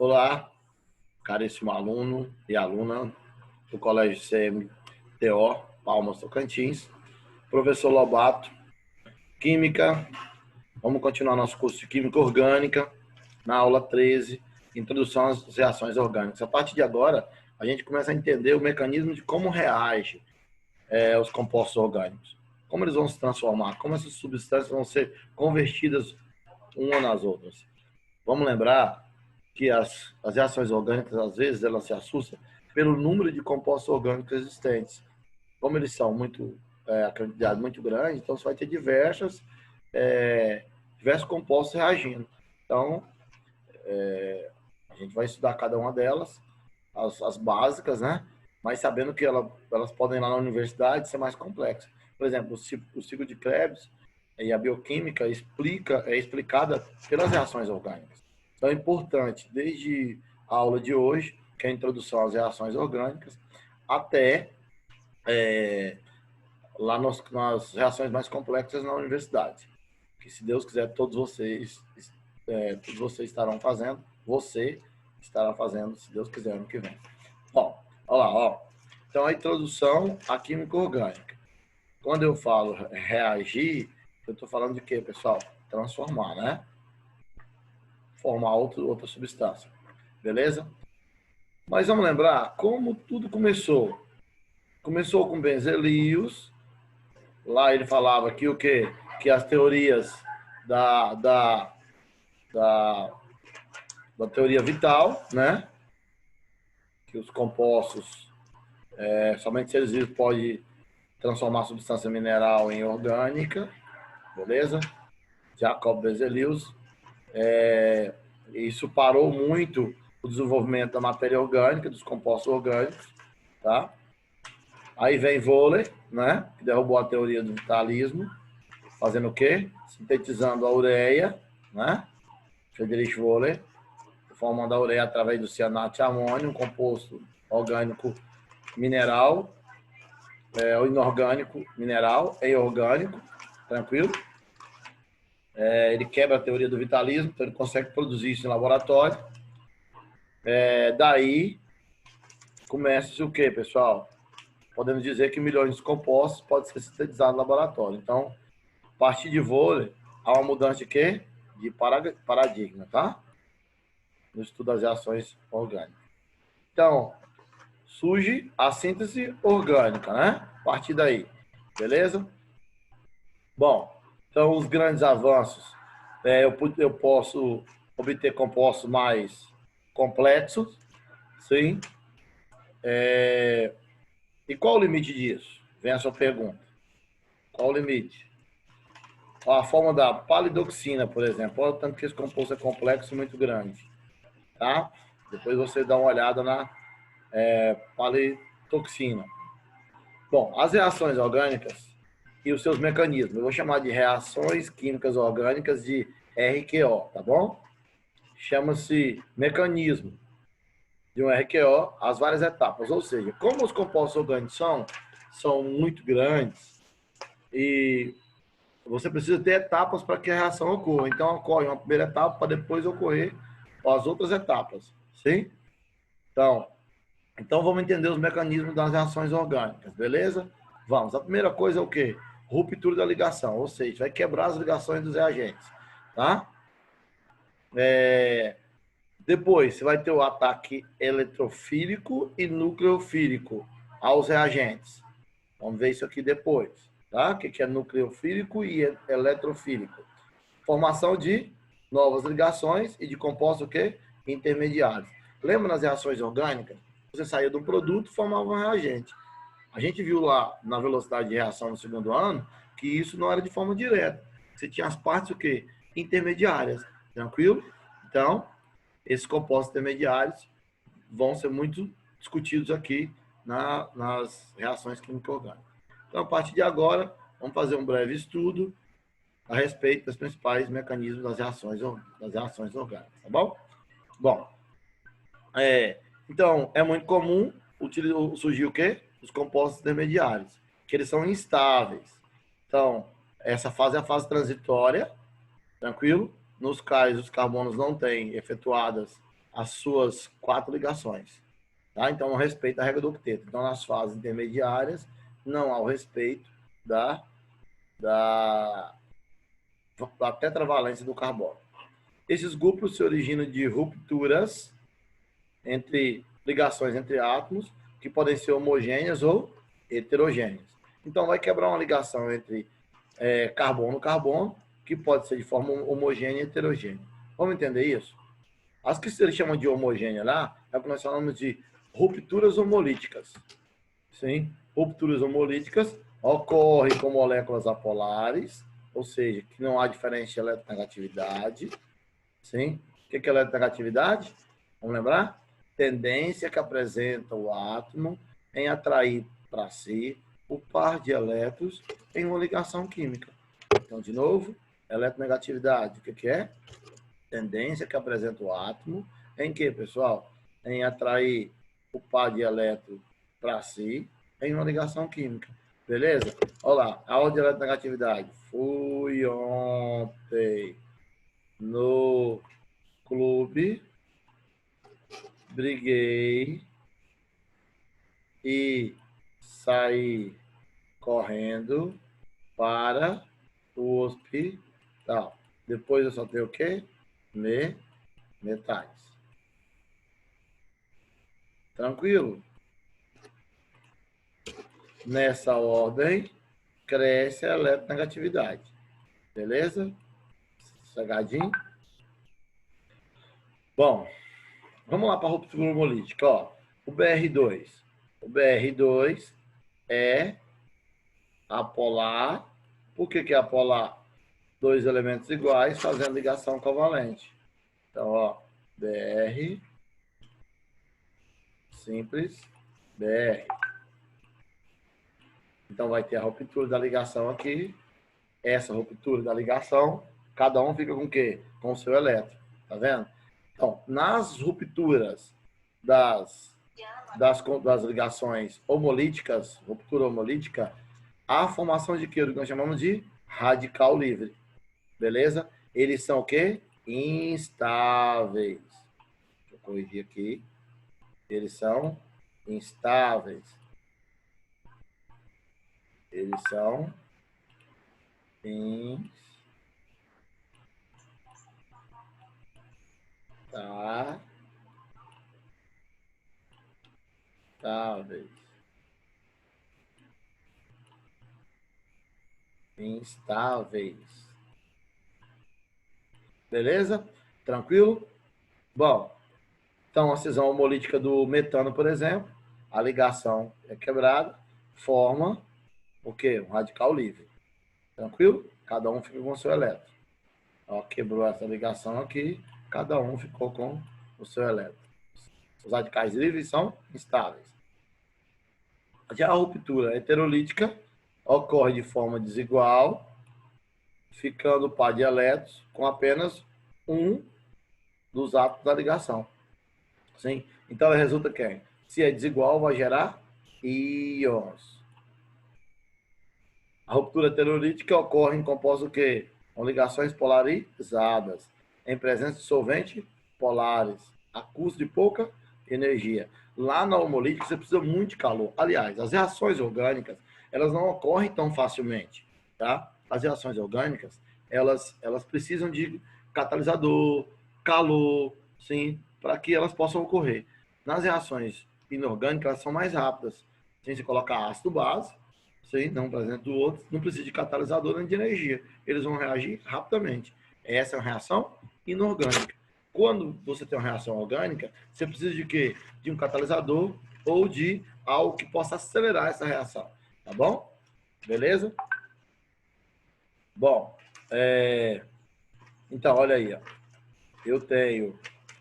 Olá, caríssimo aluno e aluna do Colégio CMTO, Palmas Tocantins. Professor Lobato, Química. Vamos continuar nosso curso de Química Orgânica, na aula 13, Introdução às Reações Orgânicas. A partir de agora, a gente começa a entender o mecanismo de como reage os compostos orgânicos. Como eles vão se transformar, como essas substâncias vão ser convertidas umas nas outras. Vamos lembrar que as reações orgânicas, às vezes, elas se assustam pelo número de compostos orgânicos existentes. Como eles são a quantidade muito grande, então você vai ter diversos compostos reagindo. Então, a gente vai estudar cada uma delas, as básicas, né? Mas sabendo que elas podem ir lá na universidade ser mais complexas. Por exemplo, o ciclo de Krebs e a bioquímica é explicada pelas reações orgânicas. Então, é importante, desde a aula de hoje, que é a introdução às reações orgânicas, até lá nas reações mais complexas na universidade. Que, se Deus quiser, todos vocês estarão fazendo, você estará fazendo, se Deus quiser, ano que vem. Bom, olha lá, ó. Então, a introdução à química orgânica. Quando eu falo reagir, eu estou falando de quê, pessoal? Transformar, né? Formar outra substância. Beleza? Mas vamos lembrar como tudo começou. Começou com Berzelius. Lá ele falava que o quê? Que as teorias da teoria vital, né? Que os compostos, somente seres vivos podem transformar a substância mineral em orgânica. Beleza? Jacob Berzelius. Isso parou muito o desenvolvimento da matéria orgânica, dos compostos orgânicos, tá? Aí vem Wöhler, né? Que derrubou a teoria do vitalismo, fazendo o quê? Sintetizando a ureia, né? Friedrich Wöhler, formando a ureia através do cianato de amônio, um composto orgânico mineral, ou inorgânico mineral, e orgânico, tranquilo? Ele quebra a teoria do vitalismo, então ele consegue produzir isso em laboratório. Daí começa o quê, pessoal? Podemos dizer que milhões de compostos podem ser sintetizados no laboratório. Então, a partir de Wöhler, há uma mudança de quê? De paradigma, tá? No estudo das reações orgânicas. Então, surge a síntese orgânica, né? A partir daí, beleza? Bom, então os grandes avanços, eu posso obter compostos mais complexos, sim. E qual o limite disso? Vem a sua pergunta. Qual o limite? A forma da palidoxina, por exemplo. Olha o tanto que esse composto é complexo e muito grande. Tá? Depois você dá uma olhada na palidoxina. Bom, as reações orgânicas e os seus mecanismos. Eu vou chamar de reações químicas orgânicas de RQO, tá bom? Chama-se mecanismo de um RQO, as várias etapas. Ou seja, como os compostos orgânicos são muito grandes e você precisa ter etapas para que a reação ocorra. Então, ocorre uma primeira etapa para depois ocorrer as outras etapas. Sim? Então, vamos entender os mecanismos das reações orgânicas, beleza? Vamos. A primeira coisa é o quê? Ruptura da ligação, ou seja, vai quebrar as ligações dos reagentes, tá? Depois, você vai ter o ataque eletrofílico e nucleofílico aos reagentes. Vamos ver isso aqui depois, tá? O que é nucleofílico e eletrofílico? Formação de novas ligações e de compostos o quê? Intermediários. Lembra nas reações orgânicas? Você saía de um produto e formava um reagente. A gente viu lá na velocidade de reação no segundo ano que isso não era de forma direta. Você tinha as partes o quê? Intermediárias. Tranquilo? Então, esses compostos intermediários vão ser muito discutidos aqui nas reações químico-orgânicas. Então, a partir de agora, vamos fazer um breve estudo a respeito dos principais mecanismos das reações orgânicas, tá bom? Bom, então, é muito comum surgir o quê? Os compostos intermediários, que eles são instáveis. Então, essa fase é a fase transitória, tranquilo? Nos quais os carbonos não têm efetuadas as suas 4 ligações. Tá? Então, não respeita a regra do octeto. Então, nas fases intermediárias, não há o respeito da tetravalência do carbono. Esses grupos se originam de rupturas entre ligações entre átomos, que podem ser homogêneas ou heterogêneas. Então, vai quebrar uma ligação entre carbono-carbono, que pode ser de forma homogênea e heterogênea. Vamos entender isso? As que eles chamam de homogênea lá, é o que nós chamamos de rupturas homolíticas. Sim? Rupturas homolíticas ocorrem com moléculas apolares, ou seja, que não há diferença de eletronegatividade. Sim? O que é eletronegatividade? Vamos lembrar? Tendência que apresenta o átomo em atrair para si o par de elétrons em uma ligação química. Então, de novo, eletronegatividade, o que é? Tendência que apresenta o átomo em que, pessoal? Em atrair o par de elétrons para si em uma ligação química. Beleza? Olha lá, a aula de eletronegatividade. Fui ontem no clube, briguei e saí correndo para o hospital. Depois eu só tenho o quê? Metais. Tranquilo? Nessa ordem, cresce a eletronegatividade. Beleza? Sossegadinho? Bom, vamos lá para a ruptura homolítica. Ó, o BR2. O BR2 é apolar. Por que é apolar? Dois elementos iguais fazendo ligação covalente. Então, ó, BR, simples, BR. Então, vai ter a ruptura da ligação aqui. Essa ruptura da ligação, cada um fica com o quê? Com o seu elétron. Tá vendo? Então, nas rupturas das ligações homolíticas, ruptura homolítica, há a formação de quê? O que nós chamamos de radical livre. Beleza? Eles são o quê? Instáveis. Deixa eu corrigir aqui. Eles são instáveis. Eles são instáveis. Beleza? Tranquilo? Bom, então a cisão homolítica do metano, por exemplo, a ligação é quebrada, forma o quê? Um radical livre. Tranquilo? Cada um fica com o seu elétron. Ó, quebrou essa ligação aqui, cada um ficou com o seu elétron. Os radicais livres são instáveis. Já a ruptura heterolítica ocorre de forma desigual, ficando o par de elétrons com apenas um dos átomos da ligação. Sim? Então, ela resulta que, se é desigual, vai gerar íons. A ruptura heterolítica ocorre em compostos que com ligações polarizadas, em presença de solvente polares, a custo de pouca energia. Lá na homolítica, você precisa muito de calor. Aliás, as reações orgânicas, elas não ocorrem tão facilmente, tá? As reações orgânicas, elas precisam de catalisador, calor, sim, para que elas possam ocorrer. Nas reações inorgânicas, elas são mais rápidas. Sim, você coloca ácido base, sim, não presente do outro, não precisa de catalisador nem de energia. Eles vão reagir rapidamente. Essa é uma reação inorgânica. Quando você tem uma reação orgânica, você precisa de quê? De um catalisador ou de algo que possa acelerar essa reação. Tá bom? Beleza? Bom, então, olha aí. Ó. Eu tenho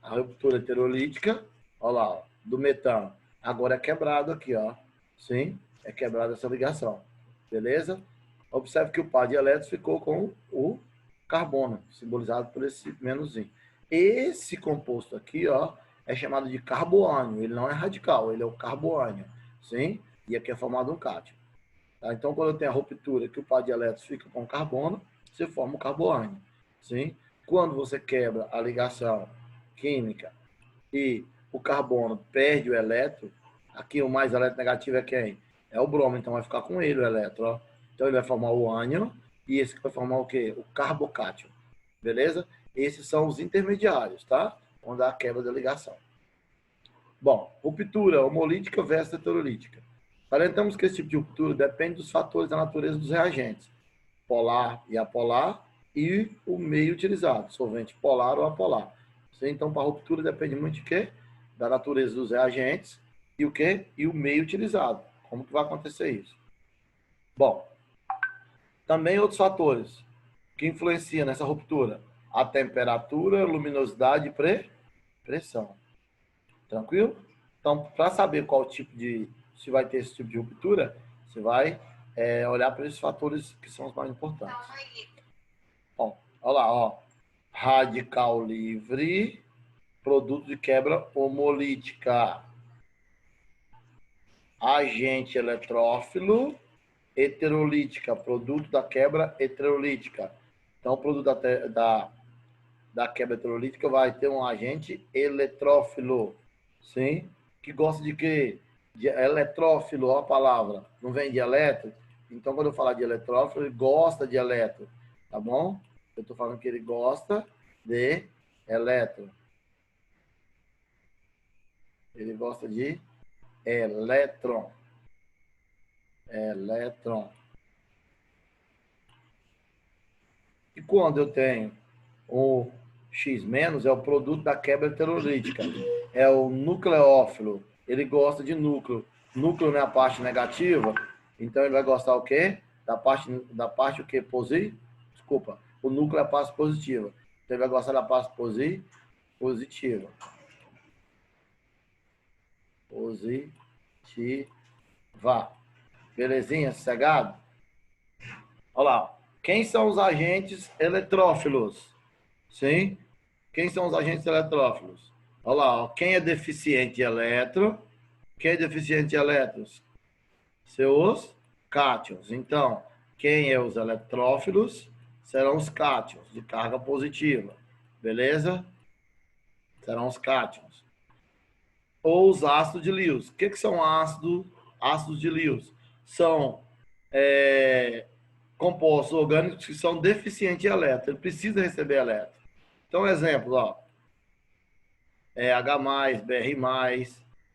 a ruptura heterolítica, olha lá, ó, do metano. Agora é quebrado aqui, ó. Sim, é quebrada essa ligação. Beleza? Observe que o par de elétrons ficou com o carbono, simbolizado por esse menuzinho. Esse composto aqui, ó, é chamado de carboânio. Ele não é radical, ele é o carboânio. Sim? E aqui é formado um cátion. Tá? Então, quando eu tenho a ruptura que o par de elétrons fica com carbono, você forma o carboânio. Sim? Quando você quebra a ligação química e o carbono perde o elétron, aqui o mais eletronegativo é quem? É o bromo, então vai ficar com ele o elétron, ó. Então ele vai formar o ânion e esse vai formar o quê? O carbocátion, beleza? Esses são os intermediários, tá? Onde dá a quebra da ligação. Bom, ruptura homolítica versus heterolítica. Salientamos que esse tipo de ruptura depende dos fatores da natureza dos reagentes, polar e apolar, e o meio utilizado, solvente polar ou apolar. Então, para a ruptura depende muito de quê? Da natureza dos reagentes e o quê? E o meio utilizado. Como que vai acontecer isso? Bom, também outros fatores que influenciam nessa ruptura: a temperatura, luminosidade e pressão. Tranquilo? Então, para saber qual tipo de, se vai ter esse tipo de ruptura, você vai olhar para esses fatores que são os mais importantes. Bom, olha lá, ó. Radical livre, produto de quebra homolítica. Agente eletrófilo, heterolítica, produto da quebra heterolítica. Então, o produto da quebra heterolítica vai ter um agente eletrófilo, sim? Que gosta de quê? De eletrófilo, ó a palavra. Não vem de elétron? Então, quando eu falar de eletrófilo, ele gosta de elétron, tá bom? Eu estou falando que ele gosta de elétron. Ele gosta de elétron. Elétron. E quando eu tenho o X-, é o produto da quebra heterolítica. É o nucleófilo. Ele gosta de núcleo. Núcleo não é a parte negativa, então ele vai gostar o quê? Da parte o quê? Desculpa. O núcleo é a parte positiva. Então ele vai gostar da parte positiva. Positiva. Belezinha? Sossegado? Olha lá. Quem são os agentes eletrófilos? Sim? Quem são os agentes eletrófilos? Olha lá. Ó. Quem é deficiente de elétron? Quem é deficiente de elétrons? Seus cátions. Então, quem é os eletrófilos? Serão os cátions, de carga positiva. Beleza? Serão os cátions. Ou os ácidos de Lewis. O que são ácidos de Lewis? São compostos orgânicos que são deficientes de elétron. Ele precisa receber elétron. Então, exemplo, ó. H+, Br+,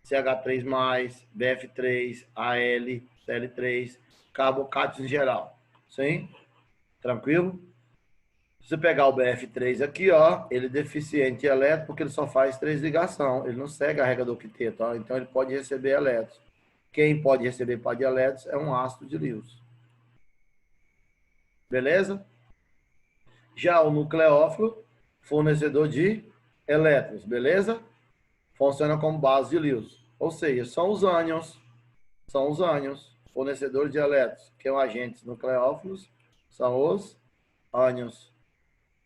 CH3+, BF3, AL, Cl3, carbocátions em geral. Sim? Tranquilo? Se você pegar o BF3 aqui, ó, ele é deficiente em elétron porque ele só faz 3 ligações. Ele não segue a regra do octeto, ó, então ele pode receber elétrons. Quem pode receber par de elétrons é um ácido de Lewis. Beleza? Já o nucleófilo, fornecedor de elétrons, beleza? Funciona como base de Lewis. Ou seja, são os ânions, fornecedores de elétrons, que são agentes nucleófilos, são os ânions.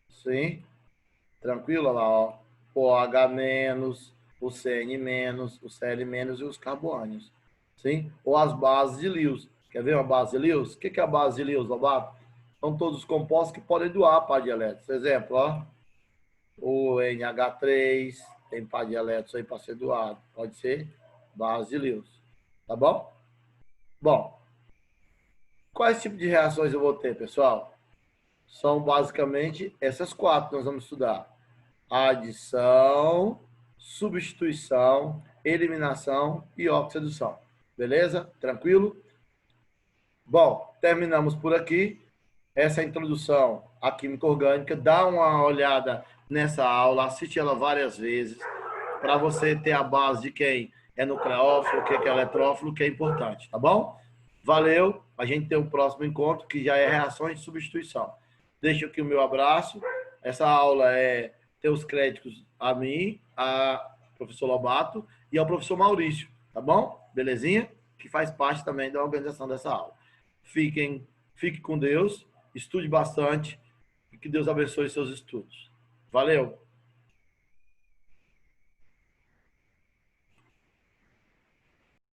Sim? Tranquilo? Olha lá, ó. O H-, o CN-, o Cl- e os carboânios. Sim? Ou as bases de Lewis. Quer ver uma base de Lewis? O que é a base de Lewis, Lobato? São todos os compostos que podem doar par de elétrons. Exemplo, ó. O NH3 tem par de elétrons aí para ser doado. Pode ser base de Lewis. Tá bom? Bom, quais tipos de reações eu vou ter, pessoal? São basicamente essas 4 que nós vamos estudar: adição, substituição, eliminação e oxidação. Beleza? Tranquilo? Bom, terminamos por aqui. Essa é a introdução à química orgânica. Dá uma olhada nessa aula, assiste ela várias vezes, para você ter a base de quem é nucleófilo, o que é eletrófilo, que é importante, tá bom? Valeu, a gente tem um próximo encontro, que já é reações de substituição. Deixo aqui o meu abraço. Essa aula tem os créditos a mim, a professor Lobato e ao professor Maurício, tá bom? Belezinha? Que faz parte também da organização dessa aula. Fique com Deus, estude bastante e que Deus abençoe seus estudos. Valeu!